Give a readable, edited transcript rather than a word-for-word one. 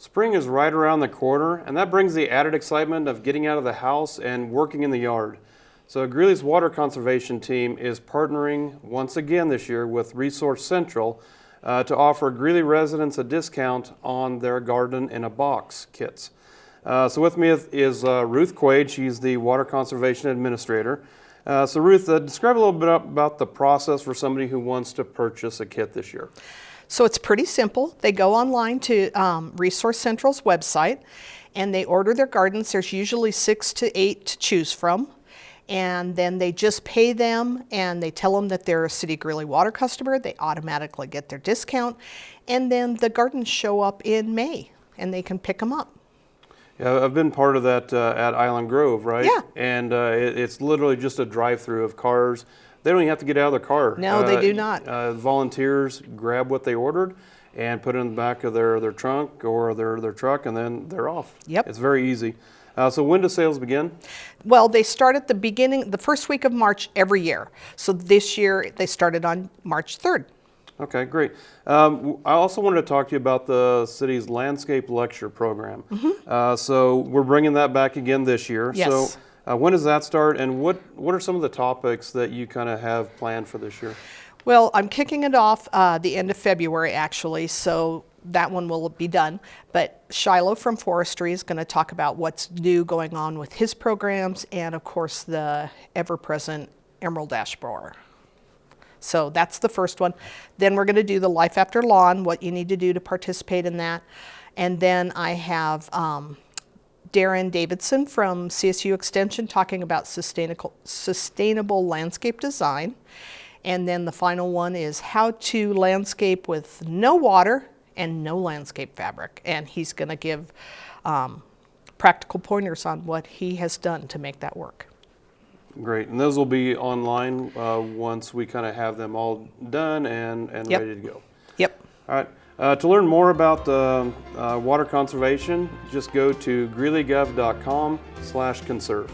Spring is right around the corner, and that brings the added excitement of getting out of the house and working in the yard. So Greeley's Water Conservation Team is partnering once again this year with Resource Central to offer Greeley residents a discount on their garden in a box kits. So with me is Ruth Quaid. She's the Water Conservation Administrator. So Ruth, describe a little bit about the process for somebody who wants to purchase a kit this year. So it's pretty simple. They go online to Resource Central's website and they order their gardens. There's usually 6 to 8 to choose from. And then they just pay them and they tell them that they're a City of Greeley Water customer. They automatically get their discount. And then the gardens show up in May and they can pick them up. Yeah, I've been part of that at Island Grove, right? Yeah. And it's literally just a drive-through of cars. They don't even have to get out of their car. No, they do not. Volunteers grab what they ordered and put it in the back of their trunk or their truck, and then they're off. Yep. It's very easy. So when do sales begin? Well, they start at the first week of March every year. So this year they started on March 3rd. Okay, great. I also wanted to talk to you about the city's landscape lecture program. So we're bringing that back again this year. Yes. So when does that start, and what are some of the topics that you kind of have planned for this year? Well, I'm kicking it off the end of February, actually, so that one will be done. But Shiloh from Forestry is going to talk about what's new going on with his programs and, of course, the ever-present Emerald Ash Borer. So that's the first one. Then we're going to do the Life After Lawn, what you need to do to participate in that. And then I have Darren Davidson from CSU Extension talking about sustainable landscape design. And then the final one is how to landscape with no water and no landscape fabric. And he's going to give practical pointers on what he has done to make that work. Great, and those will be online once we kind of have them all done and Yep. ready to go. Yep. All right. To learn more about water conservation, just go to greeleygov.com/conserve.